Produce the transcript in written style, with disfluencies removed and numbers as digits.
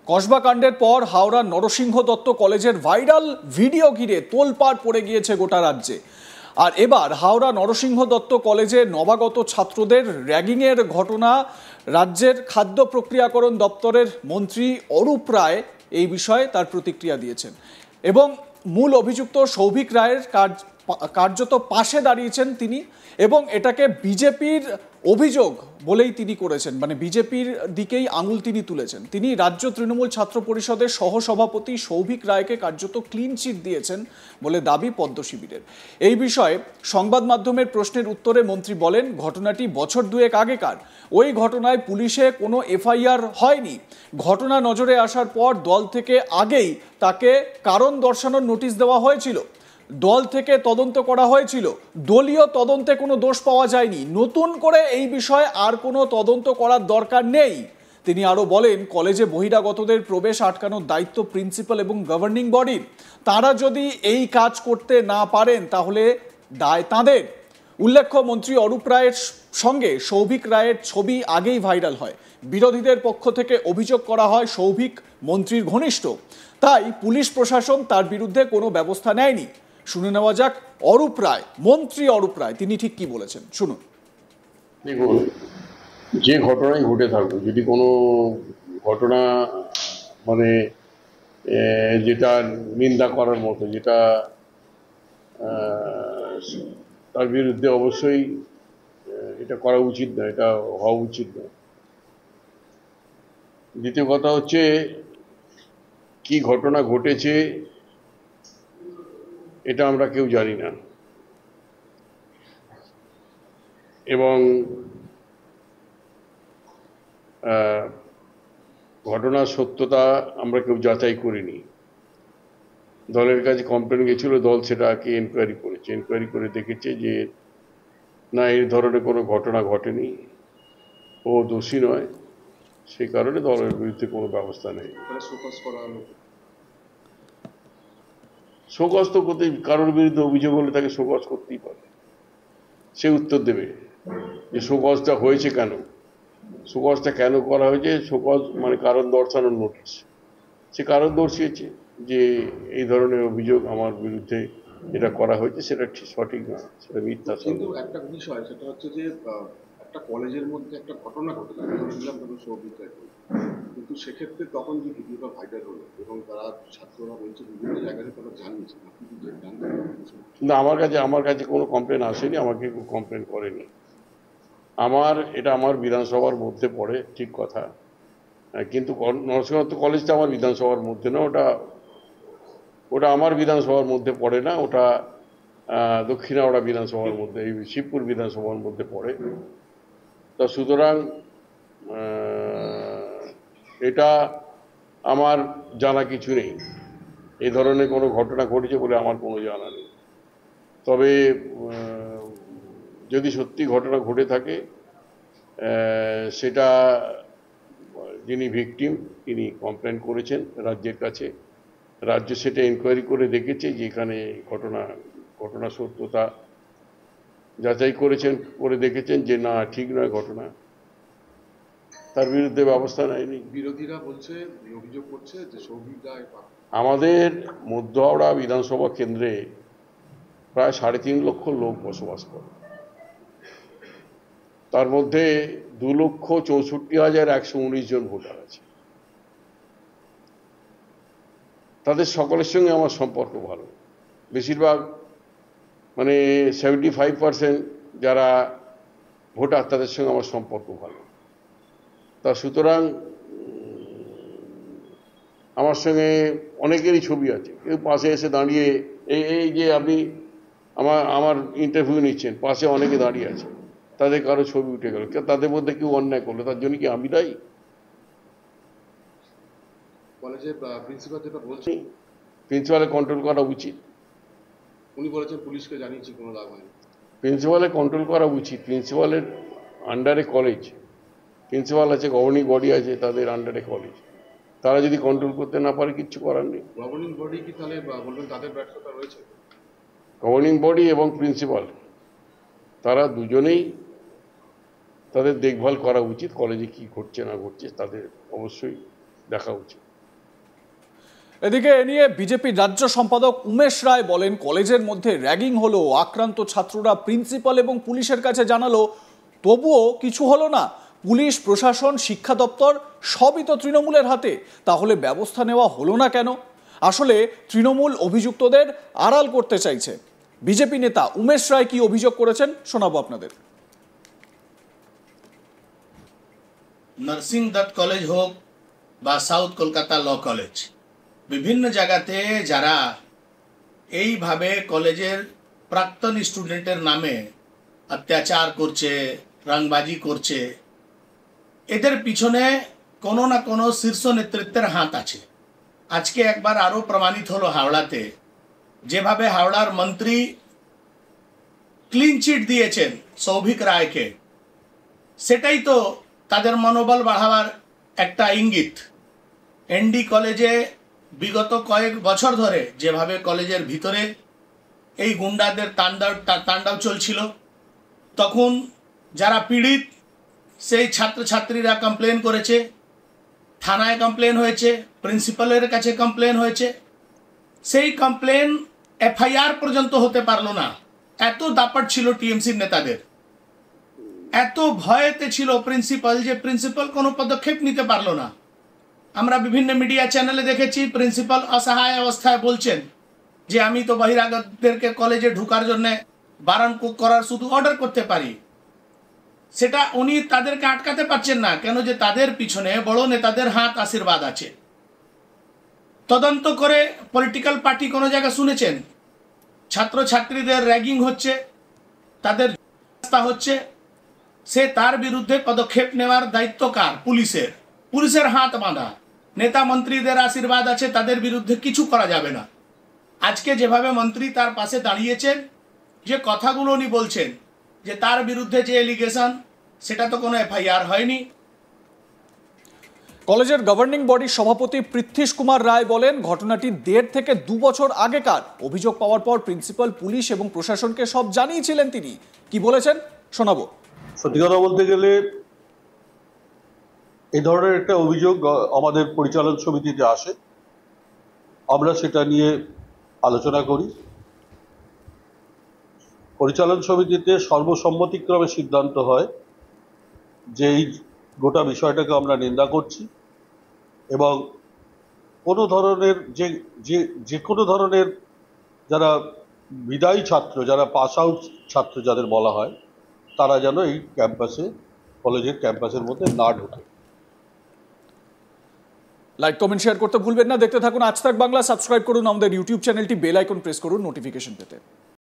কসবা কাণ্ডের পর হাওড়ার নরসিংহ দত্ত কলেজের ভাইরাল ভিডিও ঘিরে তোলপাড় পড়ে গিয়েছে গোটা রাজ্যে। আর এবার হাওড়া নরসিংহ দত্ত কলেজে নবাগত ছাত্রদের র্যাগিংয়ের ঘটনা রাজ্যের খাদ্য প্রক্রিয়াকরণ দপ্তরের মন্ত্রী অরূপ রায় এই বিষয়ে তার প্রতিক্রিয়া দিয়েছেন এবং মূল অভিযুক্ত সৌভিক রায়ের কার্যত পাশে দাঁড়িয়েছেন তিনি এবং এটাকে বিজেপির অভিযোগ বলেই তিনি করেছেন, মানে বিজেপির দিকেই আঙুল তিনি তুলেছেন। তিনি রাজ্য তৃণমূল ছাত্র পরিষদের সহসভাপতি সৌভিক রায়কে কার্যত ক্লিন চিট দিয়েছেন বলে দাবি পদ্ম শিবিরের। এই বিষয়ে সংবাদ মাধ্যমের প্রশ্নের উত্তরে মন্ত্রী বলেন, ঘটনাটি বছর দুয়েক আগেকার। ওই ঘটনায় পুলিশে কোনো এফআইআর হয়নি। ঘটনা নজরে আসার পর দল থেকে আগেই তাকে কারণ দর্শানোর নোটিশ দেওয়া হয়েছিল। দল থেকে তদন্ত করা হয়েছিল, দলীয় তদন্তে কোনো দোষ পাওয়া যায়নি। নতুন করে এই বিষয়ে আর কোনো তদন্ত করার দরকার নেই। তিনি আরো বলেন, কলেজে বহিরাগতদের প্রবেশ আটকানোর দায়িত্ব প্রিন্সিপাল এবং গভর্নিং বডির। তারা যদি এই কাজ করতে না পারেন তাহলে দায় তাঁদের। উল্লেখ্য, মন্ত্রী অরূপ রায়ের সঙ্গে সৌভিক রায়ের ছবি আগেই ভাইরাল হয়। বিরোধীদের পক্ষ থেকে অভিযোগ করা হয় সৌভিক মন্ত্রীর ঘনিষ্ঠ, তাই পুলিশ প্রশাসন তার বিরুদ্ধে কোনো ব্যবস্থা নেয়নি। শুনে নেওয়া যাক অরূপ রায়, মন্ত্রী অরূপ রায় তিনি ঠিক কি বলেছেন, শুনুন। দেখুন, যে ঘটনাই ঘটে থাকুক, যদি কোনো ঘটনা মানে যেটা নিন্দা করার মতো, যেটা তার বিরুদ্ধে অবশ্যই এটা করা উচিত না, এটা হওয়া উচিত না। দ্বিতীয় কথা হচ্ছে, কি ঘটনা ঘটেছে এটা আমরা কেউ জানি না, এবং ঘটনার সত্যতা আমরা কেউ যাচাই করিনি। দলের কাছে কমপ্লেন গেছিল, দল সেটাকে এনকোয়ারি করেছে, এনকোয়ারি করে দেখেছে যে না, এই ধরনের কোনো ঘটনা ঘটেনি, ও দোষী নয়, সেই কারণে দলের বিরুদ্ধে কোনো ব্যবস্থা নেই। শোকজ তো করতেই, কারোর বিরুদ্ধে অভিযোগ হলে তাকে শোকজ করতেই পারে। সে উত্তর দেবে যে শোকজটা হয়েছে কেন, শোকজটা কেন করা হয়েছে। শোকজ মানে কারণ দর্শানোর নোটিশ। সে কারণ দর্শিয়েছে যে এই ধরনের অভিযোগ আমার বিরুদ্ধে এটা করা হয়েছে, সেটা ঠিক সঠিক না, সেটা মিথ্যা। কিন্তু একটা বিষয় সেটা হচ্ছে যে একটা কলেজের মধ্যে একটা ঘটনা ঘটে থাকে, কিন্তু সেক্ষেত্রে তখন যে ভিডিওটা ভাইরাল হলো এবং তারা ছাত্ররা বলছে বিভিন্ন জায়গায় তারা জানিয়েছে, না, আমার কাছে কোনো কমপ্লেন আসেনি, আমাকে কেউ কমপ্লেন করেনি। এটা আমার বিধানসভার মধ্যে পড়ে, ঠিক কথা, কিন্তু নরসিংহ কলেজটা আমার বিধানসভার মধ্যে না, ওটা আমার বিধানসভার মধ্যে পড়ে না, ওটা দক্ষিণ হাওড়া বিধানসভার মধ্যে, এই শিবপুর বিধানসভার মধ্যে পড়ে। তা সুতরাং এটা আমার জানা কিছু নেই, এই ধরনের কোনো ঘটনা ঘটেছে বলে আমার কোনো জানা নেই। তবে যদি সত্যি ঘটনা ঘটে থাকে, সেটা যিনি ভিকটিম তিনি কমপ্লেন করেছেন রাজ্যের কাছে, রাজ্য সেটা এনকোয়ারি করে দেখেছে যে এখানে ঘটনা সত্যতা যাচাই করে দেখেছেন যে না, ঠিক নয় ঘটনা, তার বিরুদ্ধে ব্যবস্থা নেয়নি। বিরোধীরা বলছে, অভিযোগ করছে যে সৌভিক রায়, আমাদের মধ্য হাওড়া বিধানসভা কেন্দ্রে প্রায় 3.5 লক্ষ লোক বসবাস করে, তার মধ্যে 2,64,119 জন ভোটার আছে। তাদের সকলের সঙ্গে আমার সম্পর্ক ভালো, বেশিরভাগ মানে 75% যারা ভোটার তাদের সঙ্গে আমার সম্পর্ক ভালো। তা সুতরাং আমার সঙ্গে অনেকেরই ছবি আছে, কেউ পাশে এসে দাঁড়িয়ে এই যে আপনি আমার ইন্টারভিউ নিচ্ছেন, পাশে অনেকে দাঁড়িয়ে আছে, তাদের কারো ছবি উঠে গেল, তাদের মধ্যে কেউ অন্যায় করলো, তার জন্য কি আমি দায়ী? কলেজের প্রিন্সিপাল যেটা বলছেন, প্রিন্সিপালের কন্ট্রোল করা উচিত। উনি বলেছেন পুলিশকে জানিয়েছি, কোনো লাভ হয়নি। প্রিন্সিপালের কন্ট্রোল করা উচিত। প্রিন্সিপালের আন্ডারে কলেজ, প্রিন্সিপাল আছে, গভর্নিং বডি আছে, তাদের আন্ডারে কলেজ, তারা যদি কন্ট্রোল করতে না পারে কিচ্ছু করার নেই। গভর্নিং বডি কি তাহলে বলবেন তাদের ব্যর্থতা রয়েছে? গভর্নিং বডি এবং প্রিন্সিপাল তারা দুজনেই, তাদের দেখভাল করা উচিত, কলেজে কি ঘটছে না ঘটছে তাদের অবশ্যই দেখা উচিত। এদিকে এ নিয়ে বিজেপির রাজ্য সম্পাদক উমেশ রায় বলেন, কলেজের মধ্যে র্যাগিং হলো, আক্রান্ত ছাত্ররা প্রিন্সিপাল এবং পুলিশের কাছে জানালো, তবুও কিছু হলো না। পুলিশ, প্রশাসন, শিক্ষা দপ্তর সবই তো তৃণমূলের হাতে, তাহলে ব্যবস্থা নেওয়া হলো না কেন? আসলে তৃণমূল অভিযুক্তদের আড়াল করতে চাইছে। বিজেপি নেতা উমেশ রায় কি অভিযোগ করেছেন শোনাবো আপনাদের। নার্সিং দত্ত কলেজ হোক বা সাউথ কলকাতা ল কলেজ, বিভিন্ন জায়গাতে যারা এইভাবে কলেজের প্রাক্তন স্টুডেন্টের নামে অত্যাচার করছে, রংবাজি করছে, এদের পিছনে কোনো না কোনো শীর্ষ নেতৃত্বের হাত আছে। আজকে একবার আরও প্রমাণিত হলো হাওড়াতে, যেভাবে হাওড়ার মন্ত্রী ক্লিন চিট দিয়েছেন সৌভিক রায়কে, সেটাই তো তাদের মনোবল বাড়াবার একটা ইঙ্গিত। এনডি কলেজে বিগত কয়েক বছর ধরে যেভাবে কলেজের ভিতরে এই গুন্ডাদের তাণ্ডব চলছিল, তখন যারা পীড়িত সেই ছাত্রছাত্রীরা কমপ্লেন করেছে, থানায় কমপ্লেন হয়েছে, প্রিন্সিপালের কাছে কমপ্লেন হয়েছে। সেই কমপ্লেন এফআইআর পর্যন্ত হতে পারলো না। এত দাপট ছিল টিএমসির নেতাদের, এত ভয়েতে ছিল প্রিন্সিপাল যে প্রিন্সিপাল কোনো পদক্ষেপ নিতে পারলো না। আমরা বিভিন্ন মিডিয়া চ্যানেলে দেখেছি প্রিন্সিপাল অসহায় অবস্থায় বলছেন যে আমি তো বহিরাগতদেরকে কলেজে ঢোকার জন্য বারণ করার শুধু অর্ডার করতে পারি। সেটা উনি তাদেরকে আটকাতে পারছেন না, কেন যে তাদের পিছনে বড় নেতাদের হাত আশীর্বাদ আছে। তদন্ত করে পলিটিক্যাল পার্টি কোনো জায়গায় শুনেছেন ছাত্রছাত্রীদের র্যাগিং হচ্ছে, তাদের হচ্ছে, সে তার বিরুদ্ধে পদক্ষেপ নেওয়ার দায়িত্ব কার? পুলিশের। পুলিশের হাত বাঁধা, নেতা মন্ত্রীদের আশীর্বাদ আছে, তাদের বিরুদ্ধে কিছু করা যাবে না। আজকে যেভাবে মন্ত্রী তার পাশে দাঁড়িয়েছেন, যে কথাগুলো উনি বলছেন যে তার বিরুদ্ধে যে এলিগেশন, সেটা তো কোনো এফআইআর হয়নি। কলেজের গভর্নিং বডির সভাপতি পৃথ্বীশ কুমার রায় বলেন, ঘটনাটি 1.5 থেকে 2 বছর আগেকার। অভিযোগ পাওয়ার পর প্রিন্সিপাল, পুলিশ এবং প্রশাসনকে সব জানিয়েছিলেন তিনি। কি বলেছেন শোনাবো। সত্যি কথা বলতে গেলে এই ধরনের একটা অভিযোগ আমাদের পরিচালন সমিতিতে আসে, আমরা সেটা নিয়ে আলোচনা করি। পরিচালন সমিতিতে সর্বসম্মতিক্রমে সিদ্ধান্ত হয় যে এই গোটা বিষয়টাকে আমরা নিন্দা করছি এবং কোনো ধরনের যে কোনো ধরনের যারা বিদায়ী ছাত্র, যারা পাস আউট ছাত্র যাদের বলা হয়, তারা যেন এই ক্যাম্পাসে, কলেজের ক্যাম্পাসের মধ্যে না ঢোকে। লাইক, কমেন্ট, শেয়ার করতে ভুলবেন না। দেখতে থাকুন আজ তাক বাংলা। সাবস্ক্রাইব করুন আমাদের ইউটিউব চ্যানেলটি, বেল আইকন প্রেস করুন নোটিফিকেশন পেতে।